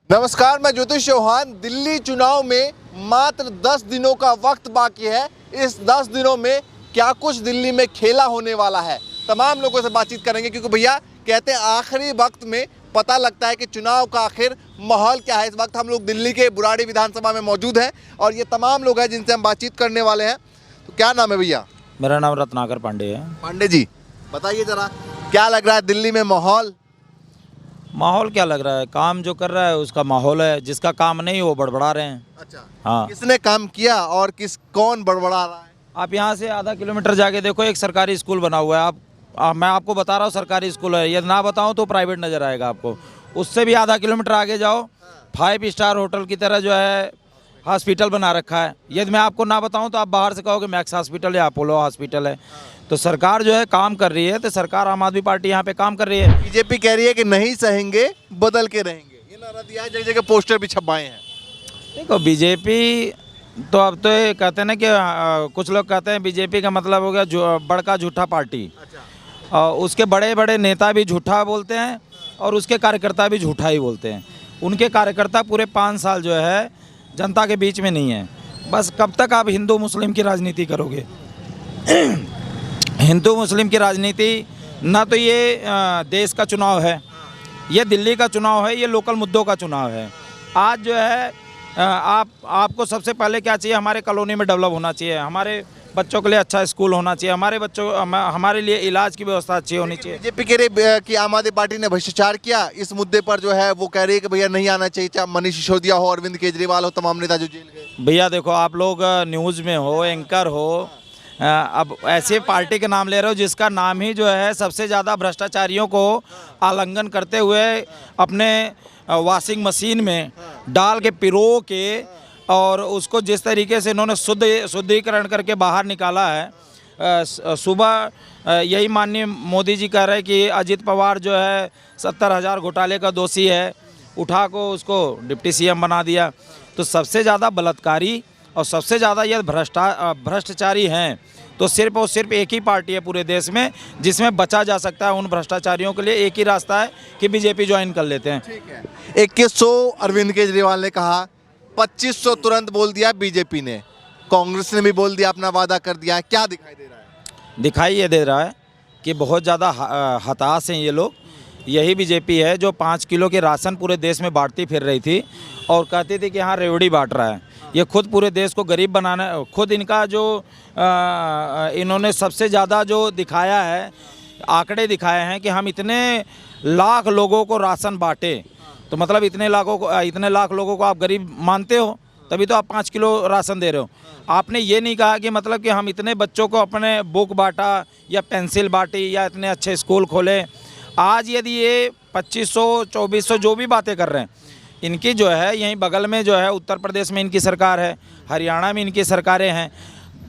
नमस्कार, मैं ज्योतिष चौहान। दिल्ली चुनाव में मात्र 10 दिनों का वक्त बाकी है। इस 10 दिनों में क्या कुछ दिल्ली में खेला होने वाला है, तमाम लोगों से बातचीत करेंगे। क्योंकि भैया कहते हैं आखिरी वक्त में पता लगता है कि चुनाव का आखिर माहौल क्या है। इस वक्त हम लोग दिल्ली के बुराड़ी विधानसभा में मौजूद हैं और ये तमाम लोग हैं जिनसे हम बातचीत करने वाले हैं। तो क्या नाम है भैया? मेरा नाम रत्नाकर पांडे है। पांडे जी, बताइए जरा, क्या लग रहा है दिल्ली में माहौल? माहौल क्या लग रहा है? काम जो कर रहा है उसका माहौल है, जिसका काम नहीं वो बड़बड़ा रहे हैं। अच्छा, हाँ, किसने काम किया और कौन बड़बड़ा रहा है? आप यहाँ से आधा किलोमीटर जाके देखो, एक सरकारी स्कूल बना हुआ है। मैं आपको बता रहा हूँ सरकारी स्कूल है, यदि ना बताऊँ तो प्राइवेट नज़र आएगा आपको। उससे भी आधा किलोमीटर आगे जाओ, 5 स्टार होटल की तरह जो है हॉस्पिटल बना रखा है। यदि मैं आपको ना बताऊँ तो आप बाहर से कहोगे मैक्स हॉस्पिटल या अपोलो हॉस्पिटल है। तो सरकार जो है काम कर रही है, तो सरकार आम आदमी पार्टी यहाँ पे काम कर रही है। बीजेपी कह रही है कि नहीं सहेंगे, बदल के रहेंगे। ये नारा दिया है, जगह जगह पोस्टर भी छपवाए हैं। देखो बीजेपी तो अब तो ये कहते हैं ना कि कुछ लोग कहते हैं बीजेपी का मतलब हो गया जो बड़का झूठा पार्टी। अच्छा। उसके बड़े बड़े नेता भी झूठा बोलते हैं और उसके कार्यकर्ता भी झूठा ही बोलते हैं। उनके कार्यकर्ता पूरे 5 साल जो है जनता के बीच में नहीं है। बस कब तक आप हिंदू मुस्लिम की राजनीति करोगे? हिंदू मुस्लिम की राजनीति ना तो ये देश का चुनाव है, ये दिल्ली का चुनाव है, ये लोकल मुद्दों का चुनाव है। आज जो है आपको सबसे पहले क्या चाहिए? हमारे कॉलोनी में डेवलप होना चाहिए, हमारे बच्चों के लिए अच्छा स्कूल होना चाहिए, हमारे लिए इलाज की व्यवस्था अच्छी होनी चाहिए। बीजेपी कह रही है कि आम आदमी पार्टी ने भ्रष्टाचार किया। इस मुद्दे पर जो है वो कह रही है कि भैया नहीं आना चाहिए, चाहे मनीष सिसोदिया हो, अरविंद केजरीवाल हो, तमाम नेता जो जेल गए। भैया देखो, आप लोग न्यूज़ में हो, एंकर हो, अब ऐसे पार्टी के नाम ले रहे हो जिसका नाम ही जो है सबसे ज़्यादा भ्रष्टाचारियों को आलिंगन करते हुए अपने वॉशिंग मशीन में डाल के पिरो के और उसको जिस तरीके से इन्होंने शुद्धिकरण करके बाहर निकाला है। सुबह यही माननीय मोदी जी कह रहे हैं कि अजित पवार जो है 70,000 घोटाले का दोषी है, उठा को उसको डिप्टी सीएम बना दिया। तो सबसे ज़्यादा बलात्कारी और सबसे ज़्यादा यह भ्रष्टाचारी हैं तो सिर्फ और सिर्फ एक ही पार्टी है पूरे देश में जिसमें बचा जा सकता है उन भ्रष्टाचारियों के लिए। एक ही रास्ता है कि बीजेपी ज्वाइन कर लेते हैं। ठीक है। 2100 अरविंद केजरीवाल ने कहा, 2500 तुरंत बोल दिया बीजेपी ने, कांग्रेस ने भी बोल दिया, अपना वादा कर दिया। क्या दिखाई दे रहा है? दिखाई ये दे रहा है कि बहुत ज़्यादा हताश हैं ये लोग। यही बीजेपी है जो 5 किलो के राशन पूरे देश में बांटती फिर रही थी और कहती थी कि हाँ रेवड़ी बांट रहा है। ये खुद पूरे देश को गरीब बनाना, खुद इनका जो इन्होंने सबसे ज़्यादा जो दिखाया है, आंकड़े दिखाए हैं कि हम इतने लाख लोगों को राशन बांटे। तो मतलब इतने लाख लोगों को आप गरीब मानते हो, तभी तो आप 5 किलो राशन दे रहे हो। आपने ये नहीं कहा कि मतलब कि हम इतने बच्चों को अपने बुक बांटा या पेंसिल बांटी या इतने अच्छे स्कूल खोले। आज यदि ये 2500 2400 जो भी बातें कर रहे हैं, इनकी जो है यहीं बगल में जो है उत्तर प्रदेश में इनकी सरकार है, हरियाणा में इनकी सरकारें हैं।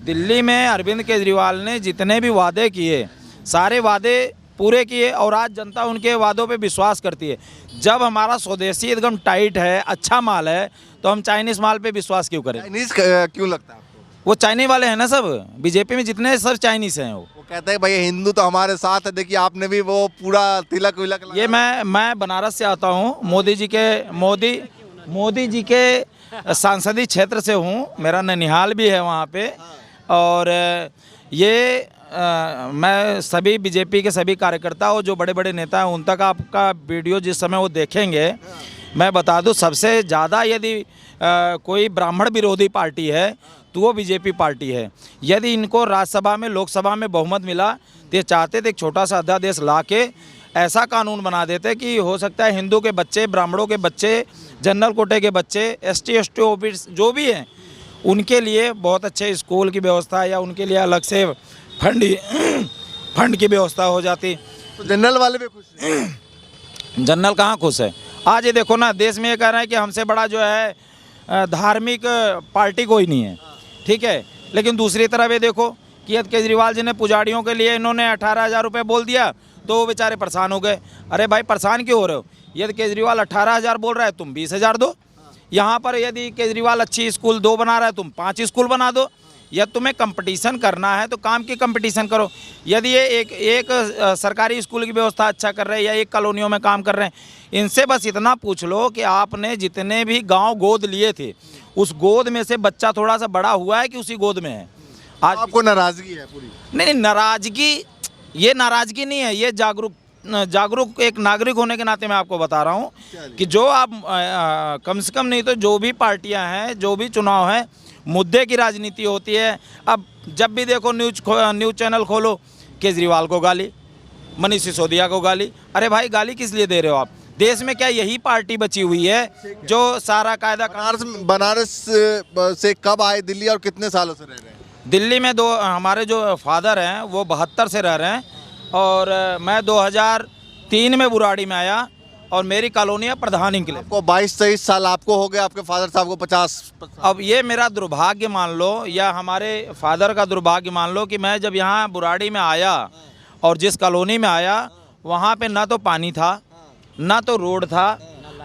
दिल्ली में अरविंद केजरीवाल ने जितने भी वादे किए सारे वादे पूरे किए और आज जनता उनके वादों पे विश्वास करती है। जब हमारा स्वदेशी एकदम टाइट है, अच्छा माल है, तो हम चाइनीज़ माल पे विश्वास क्यों करें? चाइनीज क्यों लगता है आपको? वो चाइनीज वाले हैं ना, सब बीजेपी में जितने सब चाइनीज़ हैं। वो कहते हैं भाई हिंदू तो हमारे साथ है। देखिए आपने भी वो पूरा तिलक विलक ये मैं बनारस से आता हूँ, मोदी जी के सांसदीय क्षेत्र से हूँ, मेरा ननिहाल भी है वहाँ पे। और ये मैं सभी बीजेपी के सभी कार्यकर्ताओं जो बड़े बड़े नेता हैं उन तक आपका वीडियो जिस समय वो देखेंगे, मैं बता दूं सबसे ज़्यादा यदि कोई ब्राह्मण विरोधी पार्टी है तो वो बीजेपी पार्टी है। यदि इनको राज्यसभा में लोकसभा में बहुमत मिला तो ये चाहते थे एक छोटा सा अध्यादेश ला के ऐसा कानून बना देते कि हो सकता है हिंदू के बच्चे, ब्राह्मणों के बच्चे, जनरल कोटे के बच्चे, ST OBC जो भी हैं उनके लिए बहुत अच्छे स्कूल की व्यवस्था या उनके लिए अलग से फंड की व्यवस्था हो जाती। तो जनरल वाले भी खुश हैं। जनरल कहाँ खुश है? आज ये देखो ना, देश में ये कह रहे हैं कि हमसे बड़ा जो है धार्मिक पार्टी कोई नहीं है, ठीक है। लेकिन दूसरी तरफ ये देखो कि केजरीवाल जी ने पुजारियों के लिए इन्होंने 18,000 रुपये बोल दिया तो वो बेचारे परेशान हो गए। अरे भाई परेशान क्यों हो रहे हो? यदि केजरीवाल 18,000 बोल रहा है तुम 20,000 दो। यहाँ पर यदि केजरीवाल अच्छी स्कूल 2 बना रहा है तुम 5 स्कूल बना दो। या तुम्हें कंपटीशन करना है तो काम की कंपटीशन करो। यदि ये एक सरकारी स्कूल की व्यवस्था अच्छा कर रहे हैं या एक कॉलोनियों में काम कर रहे हैं, इनसे बस इतना पूछ लो कि आपने जितने भी गांव गोद लिए थे उस गोद में से बच्चा थोड़ा सा बड़ा हुआ है कि उसी गोद में है। आज आपको नाराजगी है पूरी? नहीं, नाराजगी, ये नाराजगी नहीं है, ये जागरूक एक नागरिक होने के नाते मैं आपको बता रहा हूँ कि जो आप कम से कम नहीं तो जो भी पार्टियां हैं, जो भी चुनाव है, मुद्दे की राजनीति होती है। अब जब भी देखो न्यूज़ चैनल खोलो, केजरीवाल को गाली, मनीष सिसोदिया को गाली। अरे भाई गाली किस लिए दे रहे हो आप? देश में क्या यही पार्टी बची हुई है जो सारा कायदा? बनारस से कब आए दिल्ली और कितने सालों से रह रहे हैं? दिल्ली में हमारे जो फादर हैं वो 72 से रह रहे हैं और मैं 2003 में बुराड़ी में आया और मेरी कॉलोनी है प्रधान इंक्लेव। आपको 22-23 साल आपको हो गए, आपके फादर साहब को 50। अब ये मेरा दुर्भाग्य मान लो या हमारे फादर का दुर्भाग्य मान लो कि मैं जब यहाँ बुराड़ी में आया और जिस कॉलोनी में आया वहाँ पे ना तो पानी था, ना तो रोड था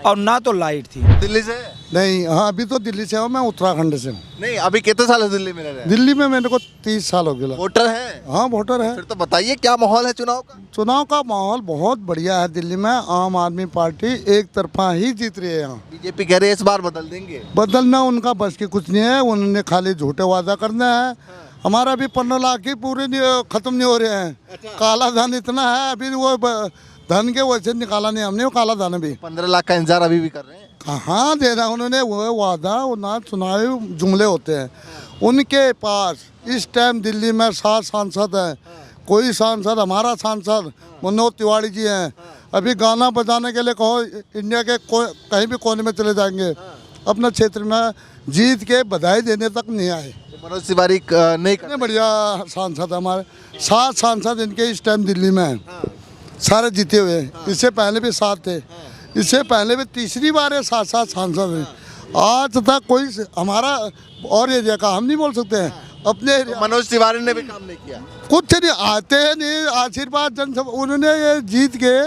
और ना तो लाइट थी। दिल्ली से? नहीं, हाँ अभी तो दिल्ली से हूँ, मैं उत्तराखंड से हूँ। नहीं, अभी कितने साल है दिल्ली में रह रहे हैं? दिल्ली में मेरे को 30 साल हो गया। वोटर है? हाँ वोटर है। फिर तो बताइए क्या माहौल है चुनाव का? चुनाव का माहौल बहुत बढ़िया है दिल्ली में। आम आदमी पार्टी एक तरफा ही जीत रही है यहाँ। बीजेपी कह रही है इस बार बदल देंगे। बदलना उनका बस की कुछ नहीं है, उन्होंने खाली झूठे वादा करना है। हमारा भी 15 लाख ही पूरे खत्म नहीं हो रहे हैं। काला धन इतना है, अभी वो धन के वैसे निकाला नहीं हमने, वो काला धन भी 15 लाख का इंतजार अभी भी कर रहे हैं। कहाँ दे रहा उन्होंने, वो वादा ना चुनावी जुमले होते हैं उनके पास। इस टाइम दिल्ली में 7 सांसद हैं। कोई सांसद, हमारा सांसद मनोज तिवारी जी हैं, अभी गाना बजाने के लिए कहो इंडिया के कहीं भी कोने में चले जाएंगे, अपने क्षेत्र में जीत के बधाई देने तक नहीं आए। मनोज तिवारी नहीं इतने बढ़िया सांसद हमारे 7 सांसद इनके इस टाइम दिल्ली में हैं, सारे जीते हुए हैं। इससे पहले भी 7 थे, इससे पहले भी तीसरी बार है 7 सांसद हैं। आज तक कोई हमारा और एरिया का हम नहीं बोल सकते हैं अपने एरिया। मनोज तिवारी ने भी काम नहीं किया, कुछ नहीं, आते हैं नहीं, आशीर्वाद जनसभा उन्होंने ये जीत के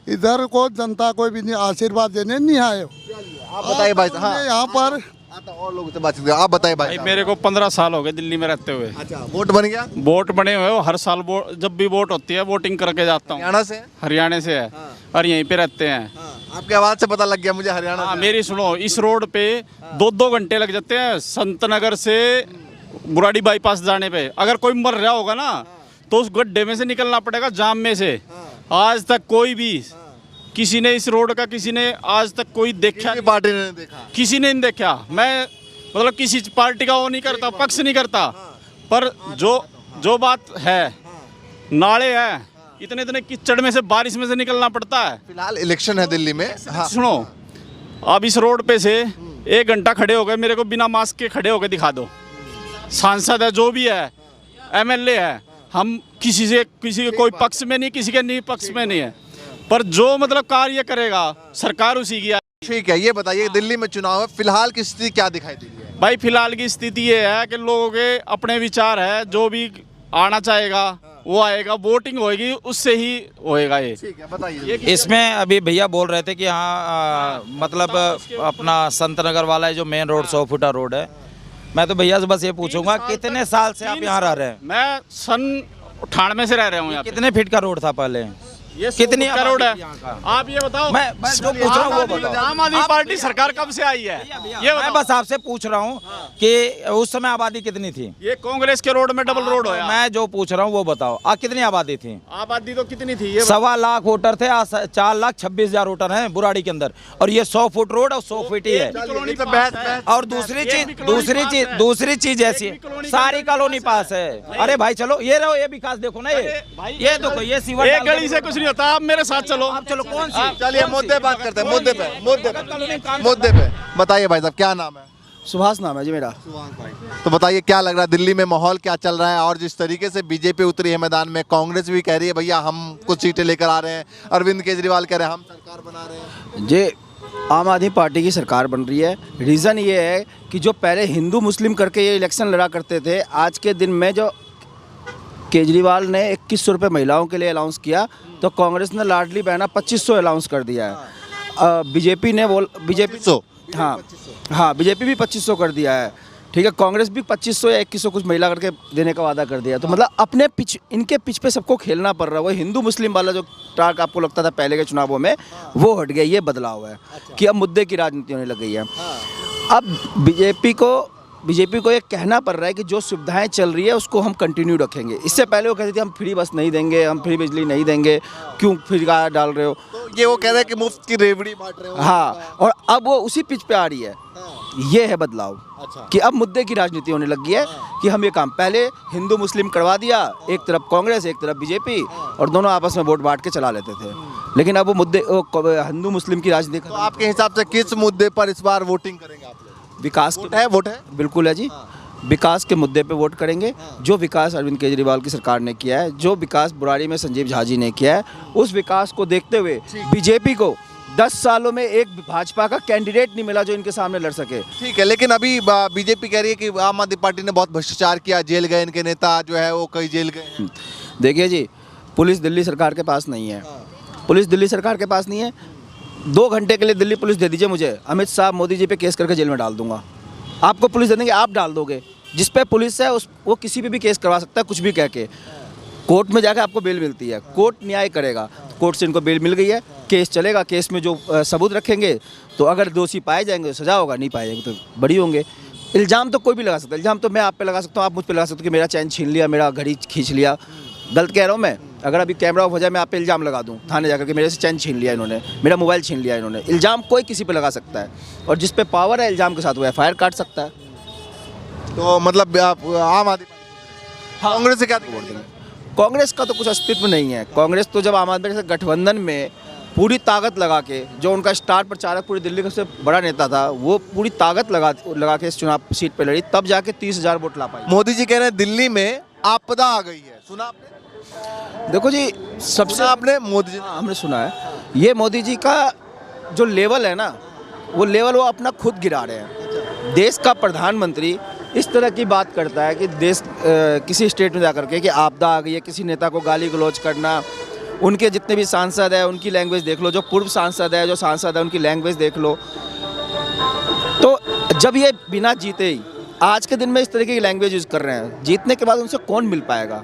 इधर को जनता को भी नहीं आशीर्वाद देने नहीं आए। आप बताइए भाई। हाँ, यहाँ पर और लोगों से बातचीत आप बताइए भाई। मेरे को 15 साल हो गए दिल्ली में रहते हुए। अच्छा, वोट बन गया? वोट बने हुए हो, हर साल जब भी वोट होती है वोटिंग करके जाता हूँ। हरियाणा से? हरियाणा से है। और यहीं पे रहते हैं। आपकी आवाज से पता लग गया मुझे हरियाणा हाँ, से। मेरी सुनो, इस रोड पे 2-2 घंटे लग जाते हैं संत नगर से बुराड़ी बाईपास जाने पे। अगर कोई मर रहा होगा ना तो उस गड्ढे में से निकलना पड़ेगा, जाम में से। आज तक कोई भी किसी ने इस रोड का, किसी ने आज तक कोई देखा, पार्टी ने देखा, किसी ने नहीं देखा। मैं मतलब किसी पार्टी का वो नहीं करता, पक्ष नहीं करता, पर जो बात है, नाले हैं, इतने कीचड़ में से, बारिश में से निकलना पड़ता है। फिलहाल इलेक्शन है दिल्ली में। हाँ। सुनो, अब इस रोड पे से 1 घंटा खड़े हो गए, मेरे को बिना मास्क के खड़े होकर दिखा दो। सांसद है, जो भी है, MLA है, हम किसी के कोई पक्ष में नहीं, किसी के नहीं पक्ष में नहीं है, पर जो मतलब कार्य करेगा सरकार उसी की। ठीक है, ये बताइए दिल्ली में चुनाव है, फिलहाल की स्थिति क्या दिखाई दे रही है? भाई फिलहाल की स्थिति ये है कि लोगों के अपने विचार है, जो भी आना चाहेगा वो आएगा, वोटिंग होएगी उससे ही होएगा। ये ठीक है, बताइए। इसमें अभी भैया बोल रहे थे कि हाँ मतलब अपना संत नगर वाला जो मेन रोड 100 फुटा रोड है, मैं तो भैया से बस ये पूछूंगा कितने साल से आप यहाँ रह रहे हैं? मैं सन 98 से रह रहा हूँ यहाँ पे। कितने फीट का रोड था पहले? ये कितनी रोड है? यहाँ का? आप ये बताओ। मैं जो पूछ रहा हूँ वो बताओ। आम आदमी पार्टी सरकार कब से आई है? ये मैं बस आपसे पूछ रहा हूँ कि उस समय आबादी कितनी थी? ये कांग्रेस के रोड में डबल रोड होया। मैं जो पूछ रहा हूँ वो बताओ, कितनी आबादी थी? आबादी तो कितनी थी? ये 1.25 लाख वोटर थे, 4,26,000 वोटर हैं बुराड़ी के अंदर, और ये 100 फुट रोड और 100 फीट ही है। और दूसरी चीज ऐसी है, सारी कॉलोनी पास है। अरे भाई चलो, ये रहो, ये विकास देखो ना, ये देखो, ये सीवर एक गली से कुछ नहीं होता। आप मेरे साथ चलो। आप चलो, कौन सी? चलिए मुद्दे बात करते हैं, मुद्दे पे बताइए भाई साहब, क्या नाम है? सुभाष नाम है जी मेरा। तो बताइए क्या लग रहा है दिल्ली में माहौल क्या चल रहा है? और जिस तरीके से बीजेपी उतरी है मैदान में, कांग्रेस भी कह रही है भैया हम कुछ सीटें लेकर आ रहे हैं, अरविंद केजरीवाल कह रहे हैं हम सरकार बना रहे हैं। जे आम आदमी पार्टी की सरकार बन रही है। रीज़न ये है कि जो पहले हिंदू मुस्लिम करके ये इलेक्शन लड़ा करते थे, आज के दिन में जो केजरीवाल ने 2100 रुपये महिलाओं के लिए अलाउंस किया, तो कांग्रेस ने लाडली बहना 2500 अलाउंस कर दिया है। बीजेपी ने बीजेपी 2500? हाँ, बीजेपी भी 2500 कर दिया है। ठीक है, कांग्रेस भी 2500 या 2100 कुछ महिला करके देने का वादा कर दिया। तो मतलब अपने पिच, इनके पिच पे सबको खेलना पड़ रहा है। वो हिंदू मुस्लिम वाला जो टाक आपको लगता था पहले के चुनावों में, वो हट गया। ये बदलाव है कि अब मुद्दे की राजनीति होने लग गई है। अब बीजेपी को ये कहना पड़ रहा है कि जो सुविधाएं चल रही है उसको हम कंटिन्यू रखेंगे। इससे पहले वो कहते थे हम फ्री बस नहीं देंगे, हम फ्री बिजली नहीं देंगे, क्यों फ्री गाय डाल रहे हो। तो ये वो कह रहे हैं कि मुफ्त की रेवड़ी बांट रहे हो। हाँ, और अब वो उसी पिच पे आ रही है। ये है बदलाव। अच्छा। कि अब मुद्दे की राजनीति होने लगी है कि हम ये काम, पहले हिंदू मुस्लिम करवा दिया, एक तरफ कांग्रेस एक तरफ बीजेपी, और दोनों आपस में वोट बांट के चला लेते थे। लेकिन अब वो मुद्दे हिंदू मुस्लिम की राजनीति तो आपके हिसाब से किस मुद्दे पर इस बार वोटिंग करेंगे आप लोग? विकास वोट है बिल्कुल है जी। विकास के मुद्दे पे वोट करेंगे। जो विकास अरविंद केजरीवाल की सरकार ने किया है, जो विकास बुराड़ी में संजीव झा जी ने किया है, उस विकास को देखते हुए बीजेपी को 10 सालों में एक भाजपा का कैंडिडेट नहीं मिला जो इनके सामने लड़ सके। ठीक है, लेकिन अभी बीजेपी कह रही है कि आम आदमी पार्टी ने बहुत भ्रष्टाचार किया, जेल गए इनके नेता जो है वो कई जेल गए हैं। देखिए जी, पुलिस दिल्ली सरकार के पास नहीं है। पुलिस दिल्ली सरकार के पास नहीं है। 2 घंटे के लिए दिल्ली पुलिस दे दीजिए मुझे, अमित शाह मोदी जी पे केस करके जेल में डाल दूंगा। आपको पुलिस दे देंगे, आप डाल दोगे। जिस पे पुलिस है वो किसी पे भी केस करवा सकता है, कुछ भी कह के। कोर्ट में जाकर आपको बेल मिलती है, कोर्ट न्याय करेगा। कोर्ट से इनको बेल मिल गई है, केस चलेगा। केस में जो सबूत रखेंगे, तो अगर दोषी पाए जाएंगे तो सजा होगा, नहीं पाए जाएंगे तो बरी होंगे। इल्ज़ाम तो कोई भी लगा सकता है। इल्ज़ाम तो मैं आप पे लगा सकता हूँ, आप मुझ पे लगा सकते हो कि मेरा चैन छीन लिया, मेरा घड़ी खींच लिया। गलत कह रहा हूँ मैं? अगर अभी कैमरा ऑफ हो जाए, मैं आप पे इल्ज़ाम लगा दूँ थाने जाकर के मेरे से चैन छीन लिया इन्होंने, मेरा मोबाइल छीन लिया इन्होंने। इल्ज़ाम कोई किसी पे लगा सकता है, और जिस पे पावर है इल्ज़ाम के साथ वो FIR काट सकता है। तो मतलब आप आम आदमी कांग्रेस से क्या वोट देंगे? कांग्रेस का तो कुछ अस्तित्व नहीं है। कांग्रेस तो जब आम आदमी के साथ गठबंधन में पूरी ताकत लगा के, जो उनका स्टार प्रचारक पूरी दिल्ली का सबसे बड़ा नेता था, वो पूरी ताकत लगा के इस चुनाव सीट पे लड़ी, तब जाके 30,000 वोट ला पाई। मोदी जी कह रहे हैं दिल्ली में आपदा आ गई है, सुना आपने? देखो जी, सबसे आपने मोदी जी हाँ, हमने सुना है। ये मोदी जी का जो लेवल है ना, वो लेवल वो अपना खुद गिरा रहे हैं। देश का प्रधानमंत्री इस तरह की बात करता है कि देश किसी स्टेट में जाकर के कि आपदा आ गई है, किसी नेता को गाली गलौज करना, उनके जितने भी सांसद हैं उनकी लैंग्वेज देख लो, जो पूर्व सांसद है, जो सांसद है, उनकी लैंग्वेज देख लो। तो जब ये बिना जीते ही आज के दिन में इस तरीके की लैंग्वेज यूज़ कर रहे हैं, जीतने के बाद उनसे कौन मिल पाएगा?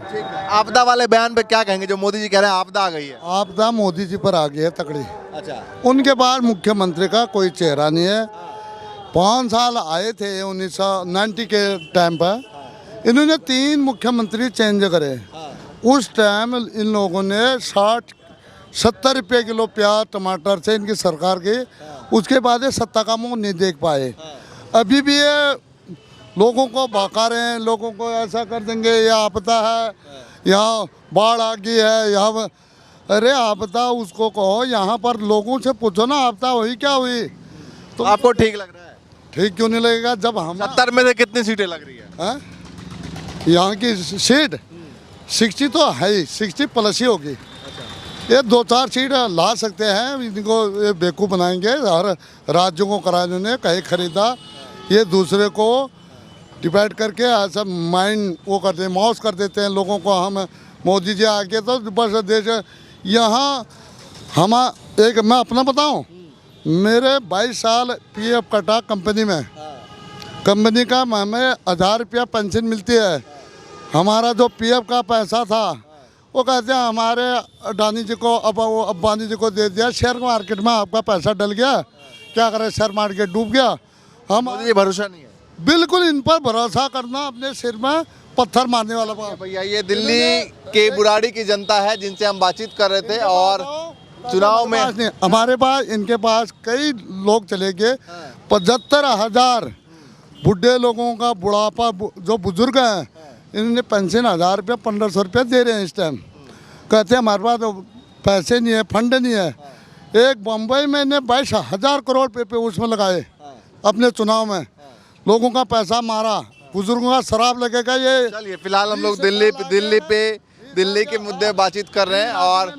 आपदा वाले बयान पे क्या कहेंगे जो मोदी जी कह रहे हैं आपदा आ गई है? आपदा मोदी जी पर आ गई है तकड़ी। अच्छा। उनके बाद मुख्यमंत्री का कोई चेहरा नहीं है। 5 साल आए थे 1990 के टाइम पर, इन्होंने 3 मुख्यमंत्री चेंज करे। उस टाइम इन लोगों ने 60-70 रुपये किलो प्याज टमाटर से इनकी सरकार की, उसके बाद ये सत्ता का मुंह नहीं देख पाए। अभी भी ये लोगों को बहका रहे हैं, लोगों को ऐसा कर देंगे, यह आपदा है, यहाँ बाढ़ आ गई है, यहाँ। अरे आपदा उसको कहो, यहाँ पर लोगों से पूछो ना आपदा हुई क्या हुई। तो आपको ठीक लग रहा है? ठीक क्यों नहीं लगेगा जब हम 70 में से कितनी सीटें लग रही है? यहाँ की सीट 60 तो है ही, 60 प्लस ही होगी। ये 2-4 सीट ला सकते हैं, इनको ये बेवकूफ़ बनाएंगे। हर राज्यों को कराने कहीं खरीदा, ये दूसरे को डिपेंड करके ऐसा माइंड वो करते हैं, मौस कर देते हैं लोगों को। हम मोदी जी आके तो बस देश यहाँ हम एक मैं अपना बताऊँ, मेरे 22 साल PF कटा कंपनी में, कंपनी का हमें 1000 रुपया पेंशन मिलती है। हमारा जो PF का पैसा था वो कहते हैं हमारे अडानी जी को, अब वो अंबानी जी को दे दिया, शेयर मार्केट में आपका पैसा डल गया, क्या करें, शेयर मार्केट डूब गया। हम मुझे भरोसा नहीं है। बिल्कुल इन पर भरोसा करना अपने सिर में पत्थर मारने वाला बात। भैया ये दिल्ली के बुराड़ी की जनता है जिनसे हम बातचीत कर रहे थे, और चुनाव में हमारे पास इनके पास कई लोग चले गए। 75,000 बुढ़े लोगों का बुढ़ापा, जो बुजुर्ग हैं, इन्होंने पेंशन 1000 रुपया 1500 रुपया दे रहे हैं इस टाइम। कहते हैं हमारे पास तो पैसे नहीं है, फंड नहीं है। एक बम्बई में ने 22,000 करोड़ पे उसमें लगाए अपने चुनाव में, लोगों का पैसा मारा, बुजुर्गों का शराब लगेगा। ये चलिए फिलहाल हम लोग दिल्ली के मुद्दे बातचीत कर रहे हैं, और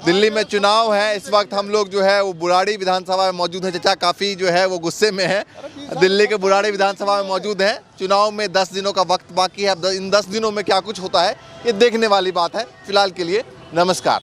दिल्ली में चुनाव है इस वक्त। हम लोग जो है वो बुराड़ी विधानसभा में मौजूद हैं। चचा काफ़ी जो है वो गुस्से में है, दिल्ली के बुराड़ी विधानसभा में मौजूद हैं। चुनाव में 10 दिनों का वक्त बाकी है। अब इन 10 दिनों में क्या कुछ होता है ये देखने वाली बात है। फिलहाल के लिए नमस्कार।